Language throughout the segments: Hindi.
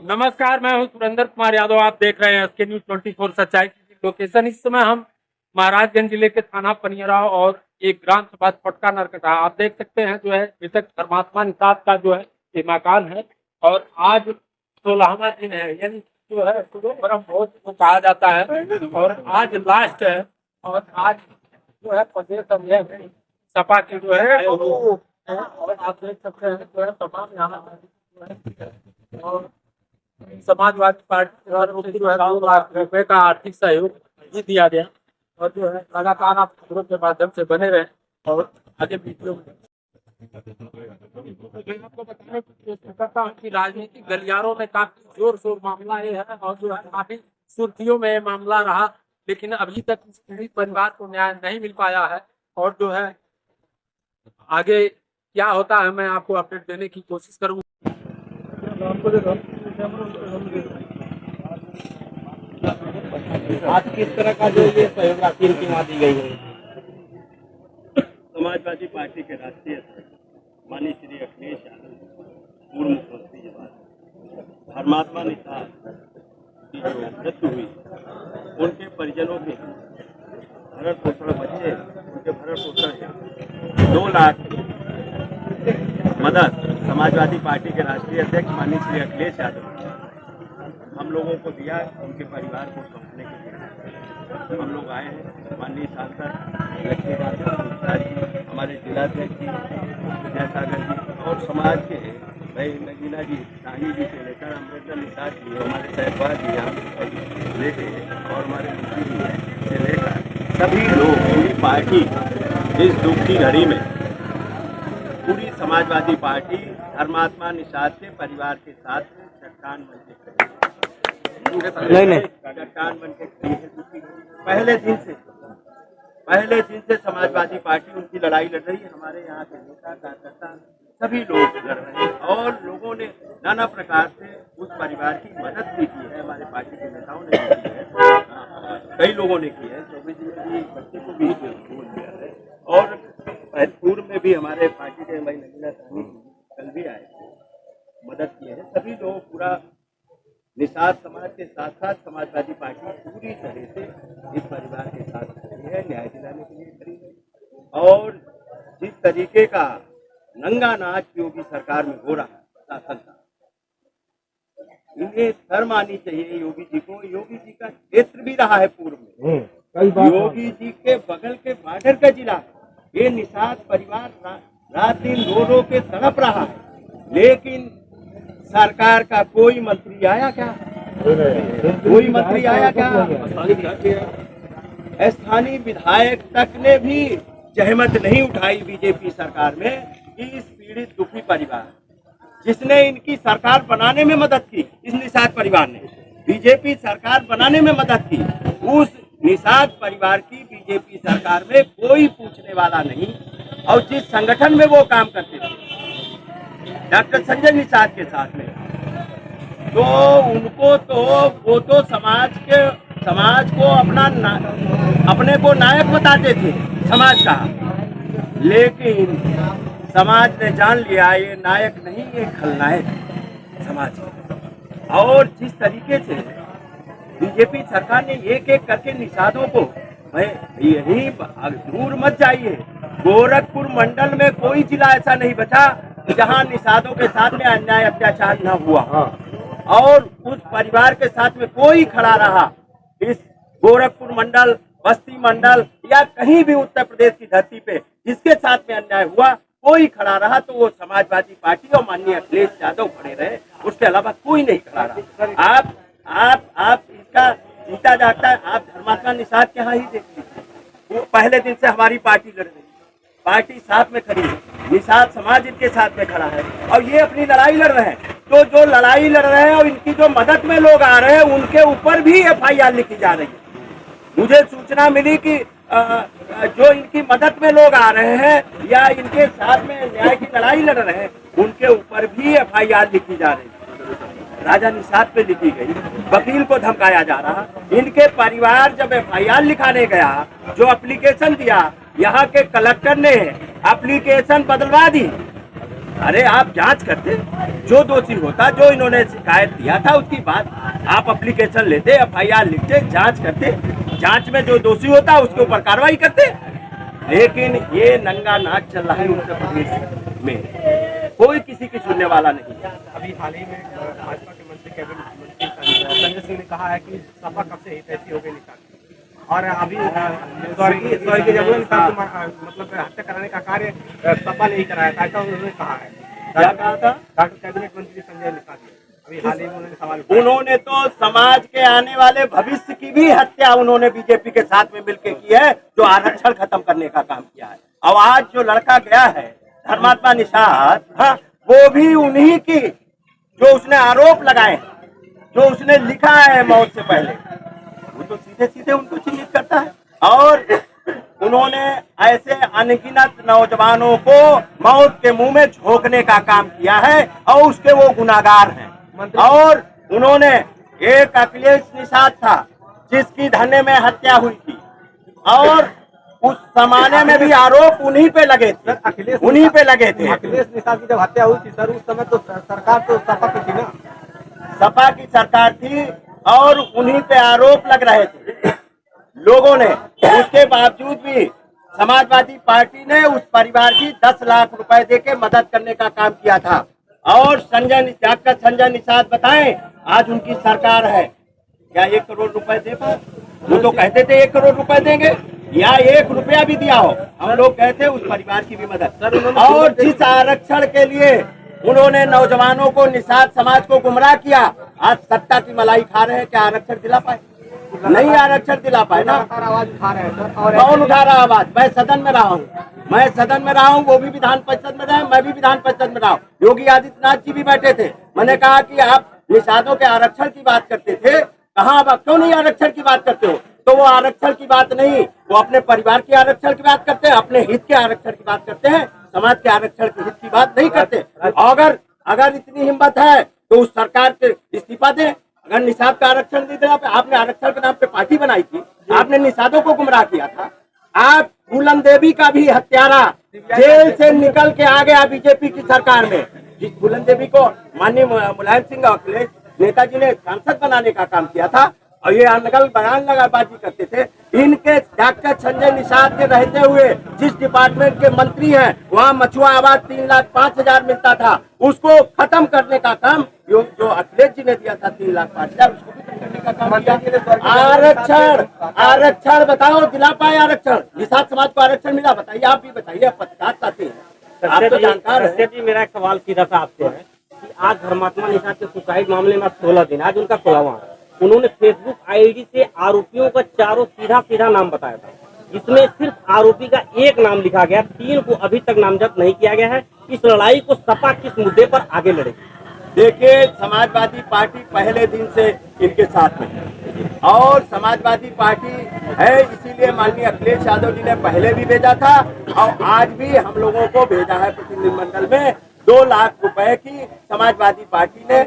नमस्कार, मैं हूं सुरेंद्र कुमार यादव। आप देख रहे हैं एसके न्यूज 24 सच्चाई की लोकेशन। इस समय हम महाराजगंज जिले के थाना पनियरा और एक ग्राम सभा फटका नरकटा आप देख सकते हैं जो है मृतक परमात्मा निषाद का जो है ये मकान है। और आज 16वां दिन है, यानी जो है ब्रह्म भोज को कहा जाता है और आज लास्ट है। और आज जो है प्रदेश अध्यक्ष सपा की जो है और आप देख सकते हैं जो है तमाम यहाँ और समाजवादी पार्टी द्वारा जो है 2 लाख रुपए का आर्थिक सहयोग भी दिया गया। और जो है लगातार आप खबरों के माध्यम से बने रहे और आगे वीडियो में मैं आपको बताने की कोशिश करता हूँ कि राजनीतिक गलियारों में काफी जोर शोर मामला ये है और जो है काफी सुर्खियों में ये मामला रहा, लेकिन अभी तक इस पीड़ित परिवार को न्याय नहीं मिल पाया है। और जो है आगे क्या होता है मैं आपको अपडेट देने की कोशिश करूँगा। आज किस तरह का जो ये सहयोग राशि इनकी वहाँ दी गई है? समाजवादी पार्टी के राष्ट्रीय अध्यक्ष माननीय श्री अखिलेश यादव, पूर्व मुख्यमंत्री जवाहर परमात्मा निषाद की जो मृत्यु हुई, उनके परिजनों के भरण पोषण बच्चे, उनके भरण पोषण 2 लाख मदद समाजवादी पार्टी के राष्ट्रीय अध्यक्ष माननीय श्री अखिलेश यादव हम लोगों को दिया। उनके परिवार को सौंपने के लिए हम लोग आए हैं। माननीय सांसद लक्ष्मीकांत जी, हमारे जिलाध्यक्ष जी विजय सागर जी और समाज के भाई नगीना जी, शाही जी से लेकर अमृता निषाद जी, हमारे सहवाग जी यहाँ लेके और हमारे मंत्री जी से लेकर सभी लोग, पूरी पार्टी इस दुख की घड़ी में पूरी समाजवादी पार्टी धर्मात्मा निषाद के परिवार के साथ चट्टान बन के खड़ी है। चट्टान बन के खड़ी है। पहले दिन से समाजवादी पार्टी उनकी लड़ाई लड़ रही है। हमारे यहाँ के नेता कार्यकर्ता सभी लोग लड़ रहे हैं और लोगों ने नाना प्रकार से उस परिवार की मदद भी की है। हमारे पार्टी के नेताओं ने भी की है, कई लोगों ने की है। 24 दिन की बच्चे को भी बोल दिया है और पूर्व में भी हमारे पार्टी के भाई नगीना साहनी कल भी आए, मदद किए हैं। सभी लोग पूरा निषाद समाज के साथ साथ समाजवादी पार्टी पूरी तरह से इस परिवार के साथ खड़ी है, न्याय दिलाने के लिए खड़ी है। और जिस तरीके का नंगा नाच योगी सरकार में हो रहा है शासन का, इन्हें शर्म आनी चाहिए योगी जी को। योगी जी का क्षेत्र भी रहा है पूर्व में, योगी जी के बगल के बॉर्डर का जिला है। ये निषाद परिवार रात दिन रो के तड़प रहा है, लेकिन सरकार का कोई मंत्री आया क्या? कोई मंत्री आया क्या? स्थानीय विधायक तक ने भी जहमत नहीं उठाई बीजेपी सरकार में कि इस पीड़ित दुखी परिवार जिसने इनकी सरकार बनाने में मदद की, इस निषाद परिवार ने बीजेपी सरकार बनाने में मदद की, उस निषाद परिवार की बीजेपी सरकार में कोई पूछने वाला नहीं। और जिस संगठन में वो काम करते थे डॉक्टर संजय निषाद के साथ में, तो उनको तो वो तो समाज को अपने को नायक बताते थे समाज का, लेकिन समाज ने जान लिया ये नायक नहीं, ये खलनायक समाज। और जिस तरीके से बीजेपी सरकार ने एक एक करके निषादों को, यही दूर मत जाइए, गोरखपुर मंडल में कोई जिला ऐसा नहीं बचा जहां निषादों के साथ में अन्याय अत्याचार न हुआ। और उस परिवार के साथ में कोई खड़ा रहा, इस गोरखपुर मंडल, बस्ती मंडल या कहीं भी उत्तर प्रदेश की धरती पे जिसके साथ में अन्याय हुआ कोई खड़ा रहा तो वो समाजवादी पार्टी और माननीय अखिलेश यादव खड़े रहे, उसके अलावा कोई नहीं खड़ा रहा। आप इसका जीता जागता है, आप धर्मात्मा निषाद के यहाँ ही देख लीजिए, वो पहले दिन से हमारी पार्टी लड़ रही, पार्टी साथ में खड़ी है, निषाद समाज इनके साथ में खड़ा है और ये अपनी लड़ाई लड़ रहे हैं। तो जो लड़ाई लड़ रहे हैं और इनकी जो मदद में लोग आ रहे हैं उनके ऊपर भी FIR लिखी जा रही है। मुझे सूचना मिली कि जो इनकी मदद में लोग आ रहे हैं या इनके साथ में न्याय की लड़ाई लड़ रहे हैं उनके ऊपर भी FIR लिखी जा रही है। राजा निषाद पे लिखी गई, वकील को धमकाया जा रहा। इनके परिवार जब FIR लिखाने गया, जो एप्लीकेशन दिया, यहाँ के कलेक्टर ने एप्लीकेशन बदलवा दी अरे आप जांच करते, जो दोषी होता, जो इन्होंने शिकायत दिया था उसकी बात आप एप्लीकेशन लेते, FIR लिखते, जांच करते, जांच में जो दोषी होता उसके ऊपर कार्रवाई करते। लेकिन ये नंगा नाच चल रहा है उत्तर प्रदेश में, कोई किसी की सुनने वाला नहीं है। अभी हाल ही में भाजपा के मंत्री कैबिनेट मंत्री संजय सिंह ने कहा है कि सपा कब से हित ऐसी हो गई निकाल, और अभी सॉरी के जब मतलब हत्या कराने का कार्य सपा ने ही कराया था, ऐसा उन्होंने कहा है। क्या कहा था? डॉक्टर कैबिनेट मंत्री संजय निकाल अभी हाल ही में उन्होंने सवाल उठाया। उन्होंने तो समाज के आने वाले भविष्य की भी हत्या उन्होंने बीजेपी के साथ में मिलकर की है, जो आरक्षण खत्म करने का काम किया है। और आज जो लड़का गया है धर्मात्मा निषाद, हाँ, वो भी उन्हीं की जो उसने आरोप लगाए, जो उसने लिखा है मौत से पहले, वो तो सीधे सीधे उनको चिन्हित करता है। और उन्होंने ऐसे अनगिनत नौजवानों को मौत के मुंह में झोंकने का काम किया है और उसके वो गुनाहगार हैं। और उन्होंने एक अखिलेश निषाद था जिसकी धरने में हत्या हुई थी, और उस जमाने में भी आरोप उन्हीं पे लगे थे, उन्हीं पे लगे थे। अखिलेश निषाद की जब हत्या हुई थी सर, उस समय तो सरकार तो सपा की थी ना, सपा की सरकार थी और उन्हीं पे आरोप लग रहे थे लोगों ने। उसके बावजूद भी समाजवादी पार्टी ने उस परिवार की 10 लाख रुपए देके मदद करने का काम किया था। और डॉक्टर संजय निषाद बताएं, आज उनकी सरकार है, क्या 1 करोड़ रुपए दे पाए? वो तो कहते थे 1 करोड़ रुपए देंगे, या 1 रुपया भी दिया हो, हम लोग कहते उस परिवार की भी मदद। और जिस आरक्षण के लिए उन्होंने नौजवानों को, निषाद समाज को गुमराह किया, आज सत्ता की मलाई खा रहे हैं, क्या आरक्षण दिला पाए? नहीं आरक्षण दिला पाए ना। आवाज उठा रहे हैं सर। और कौन उठा रहा आवाज? मैं सदन में रहा हूँ, मैं सदन में रहा हूँ, वो भी विधान परिषद में रहे, मैं भी विधान परिषद में रहा हूँ, योगी आदित्यनाथ जी भी बैठे थे। मैंने कहा कि आप निषादों के आरक्षण की बात करते थे, कहाँ अब क्यों नहीं आरक्षण की बात करते हो? तो वो आरक्षण की बात नहीं, वो अपने परिवार के आरक्षण की बात करते हैं, अपने हित के आरक्षण की बात करते हैं, समाज के आरक्षण के हित की बात नहीं करते। अगर इतनी हिम्मत है तो उस सरकार के इस्तीफा दें। अगर निषाद का आरक्षण नहीं दिला, आपने आरक्षण के नाम पे पार्टी बनाई थी, आपने निषादों को गुमराह किया था। आप फूलन देवी का भी हत्यारा जेल से निकल के आ गया बीजेपी की सरकार में, जिस फूलन देवी को माननीय मुलायम सिंह और अखिलेश नेताजी ने सांसद बनाने का काम किया था, और ये अनगल बयान लगाबाजी करते थे। इनके डॉक्टर संजय निषाद के रहते हुए जिस डिपार्टमेंट के मंत्री हैं, वहाँ मछुआ आवाज 3,05,000 मिलता था, उसको खत्म करने का काम जो अखिलेश जी ने दिया था 3,05,000, उसको भी खत्म करने का काम किया। आरक्षण बताओ, दिला पाए आरक्षण? निषाद समाज को आरक्षण मिला? बताइए, आप भी बताइए, आप पत्रकार चाहते हैं, आप तो जानकार हैं। जी मेरा एक सवाल सीधा सा आपसे है कि आज धर्मात्मा निषाद के सुसाइड मामले में 16 दिन, आज उनका 16वां, उन्होंने फेसबुक आईडी से आरोपियों का चारों सीधा नाम बताया था, जिसमें सिर्फ आरोपी का एक नाम लिखा गया, 3 को अभी तक नामजद नहीं किया गया है। इस लड़ाई को सपा किस मुद्दे पर आगे लड़ेगी? देखिए, समाजवादी पार्टी पहले दिन से इनके साथ में है, और समाजवादी पार्टी है, इसीलिए माननीय अखिलेश यादव जी ने पहले भी भेजा था और आज भी हम लोगों को भेजा है प्रतिनिधिमंडल में। 2 लाख रुपए की समाजवादी पार्टी ने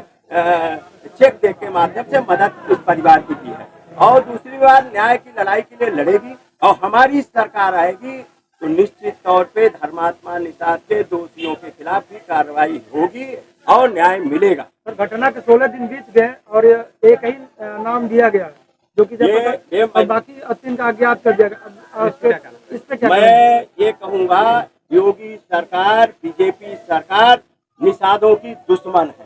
चेक दे के माध्यम से मदद उस परिवार की है। और दूसरी बात, न्याय की लड़ाई के लिए लड़ेगी, और हमारी सरकार आएगी तो निश्चित तौर पे धर्मात्मा निषाद के दोषियों के खिलाफ भी कार्रवाई होगी और न्याय मिलेगा। सर, घटना के 16 दिन बीत गए और एक ही नाम दिया गया, जो कि बाकी 3 का अज्ञात कर दिया गया। इस पे क्या मैं ये कहूँगा, योगी सरकार, बीजेपी सरकार निषादों की दुश्मन है,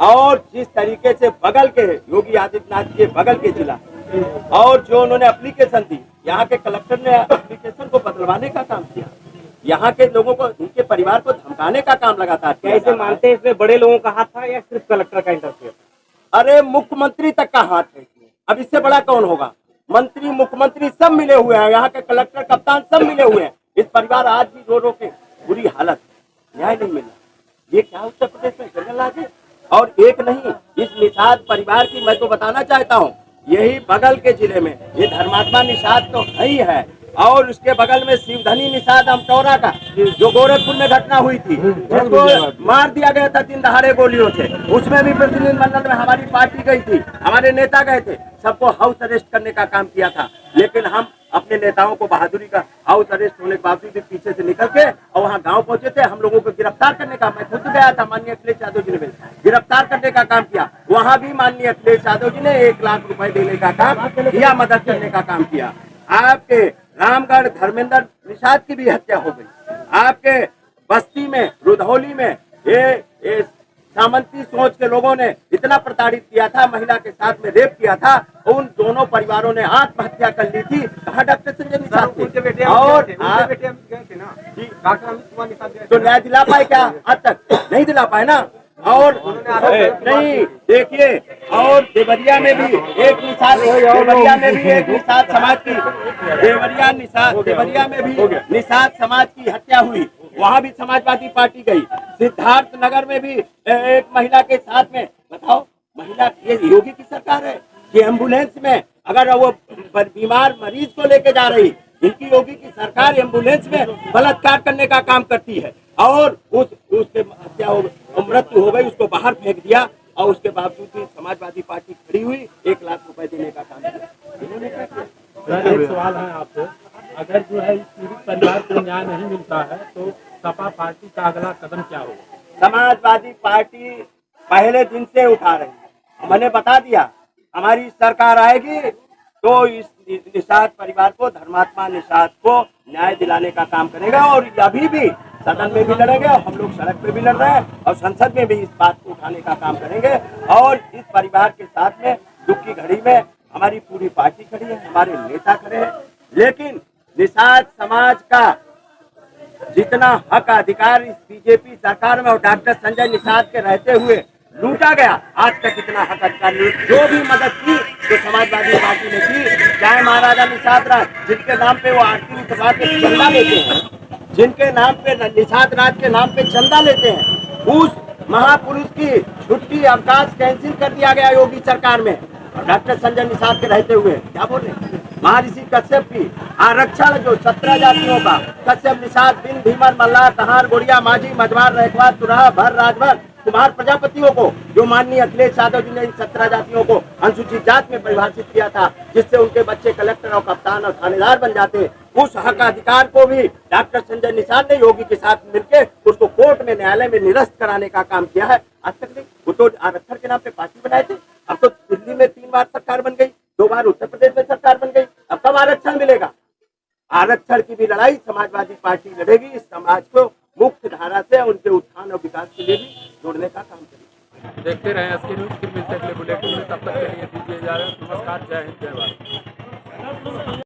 और जिस तरीके से बगल के योगी आदित्यनाथ के बगल के जिला, और जो उन्होंने एप्लीकेशन दी, यहाँ के कलेक्टर ने एप्लीकेशन को बदलवाने का काम किया, यहाँ के लोगों को, उनके परिवार को धमकाने का काम लगातार। कैसे मानते हैं इसमें बड़े लोगों का हाथ था या सिर्फ कलेक्टर का इंटरफेयर? अरे मुख्यमंत्री तक का हाथ है इसमें, अब इससे बड़ा कौन होगा? मंत्री, मुख्यमंत्री सब मिले हुए हैं, यहाँ के कलेक्टर, कप्तान सब मिले हुए हैं। इस परिवार आज भी रो रो के बुरी हालत, न्याय नहीं मिला। ये क्या उत्तर प्रदेश में जंगल राज है? और एक नहीं, इस निषाद परिवार की मैं तो बताना चाहता हूँ, यही बगल के जिले में ये धर्मात्मा निषाद तो है ही है, और उसके बगल में शिवधनी निषाद अमटौरा का, जो गोरखपुर में घटना हुई थी, जिसको मार दिया गया था 3 दहाड़े गोलियों से, उसमें भी प्रतिनिधिमंडल में हमारी पार्टी गई थी, हमारे नेता गए थे, सबको हाउस अरेस्ट करने का काम किया था। लेकिन हम अपने नेताओं को बहादुरी का हाउस अरेस्ट होने के बावजूद भी पीछे से निकल के और वहाँ गांव पहुंचे थे, हम लोगों को गिरफ्तार करने का, मैं खुद गया था, माननीय अखिलेश यादव जी ने गिरफ्तार करने का काम किया। वहाँ भी माननीय अखिलेश यादव जी ने 1 लाख रुपए देने का काम किया, मदद करने का काम किया। आपके रामगढ़ धर्मेंद्र निषाद की भी हत्या हो गई। आपके बस्ती में, रुधौली में ये सामंती सोच के लोगों ने इतना प्रताड़ित किया था, महिला के साथ में रेप किया था, उन दोनों परिवारों ने आत्महत्या कर ली थी। कहाँ डॉक्टर संजय निषाद थे? और तो न्याय दिला पाए क्या? आज तक नहीं दिला पाए ना। और नहीं देखिए, और देवरिया में भी एक निषाद, देवरिया में भी एक निषाद समाज की, देवरिया में भी निषाद समाज की हत्या हुई, वहाँ भी समाजवादी पार्टी गई। सिद्धार्थ नगर में भी एक महिला के साथ में, बताओ, महिला, ये योगी की सरकार है कि एम्बुलेंस में अगर वो बीमार मरीज को लेके जा रही, इनकी योगी की सरकार एम्बुलेंस में बलात्कार करने का काम करती है, और उसके हत्या हो, मृत्यु हो गई, उसको बाहर फेंक दिया, और उसके बावजूद भी समाजवादी पार्टी खड़ी हुई, 1 लाख रुपए देने का काम किया। इन्होंने क्या किया? एक सवाल है आपसे, अगर जो है इस पीड़ित परिवार को न्याय नहीं मिलता है तो सपा पार्टी का अगला कदम क्या होगा? समाजवादी पार्टी पहले दिन से उठा रही है, मैंने बता दिया, हमारी सरकार आएगी तो इस निषाद परिवार को, धर्मात्मा निषाद को न्याय दिलाने का काम करेगा। और अभी भी सदन में भी लड़ेंगे, और हम लोग सड़क पे भी लड़ रहे हैं, और संसद में भी इस बात को उठाने का काम करेंगे। और इस परिवार के साथ में दुख की घड़ी में हमारी पूरी पार्टी खड़ी है, हमारे नेता खड़े हैं। लेकिन निषाद समाज का जितना हक अधिकार इस बीजेपी सरकार में और डॉक्टर संजय निषाद के रहते हुए लूटा गया, आज तक इतना हक अधिकार नहीं। जो भी मदद की तो समाजवादी पार्टी ने की, चाहे महाराजा निषाद राज, जिनके नाम पे वो आरती उठवा के चंदा लेते हैं, जिनके नाम पे निषाद राज के नाम पे चंदा लेते हैं, उस महापुरुष की छुट्टी अवकाश कैंसिल कर दिया गया योगी सरकार में, और डॉक्टर संजय निषाद के रहते हुए क्या बोल रहे हैं? महर्षि कश्यप की आरक्षण जो 17 जातियों का, कश्यप, निषाद, बिन, भीमन, मल्लाह, कहार, गोड़िया, माझी, मझवार, रैकवा, तुरहा, भर, राजभर, कुमार प्रजापतियों को, जो माननीय अखिलेश यादव जी ने इन 17 जातियों को अनुसूचित जात में परिभाषित किया था, जिससे उनके बच्चे कलेक्टर और कप्तान और थानेदार बन जाते, उस हक अधिकार को भी डॉक्टर संजय निषाद ने योगी के साथ मिलकर उसको कोर्ट में, न्यायालय में निरस्त कराने का काम किया है। आज तक नहीं। वो तो आरक्षण के नाम पे पार्टी बनाए थे, अब तो दिल्ली में 3 बार सरकार बन गई, 2 बार उत्तर प्रदेश में सरकार बन गई, अब कब आरक्षण मिलेगा? आरक्षण की भी लड़ाई समाजवादी पार्टी लड़ेगी, इस समाज को मुक्त धारा से उनके उत्थान और विकास के लिए भी जोड़ने का काम करेगी। देखते रहे एसके न्यूज, फिर मिलते हैं अगले बुलेटिन में, तब तक के लिए दीजिए इजाजत। नमस्कार, जय हिंद, जय भारत।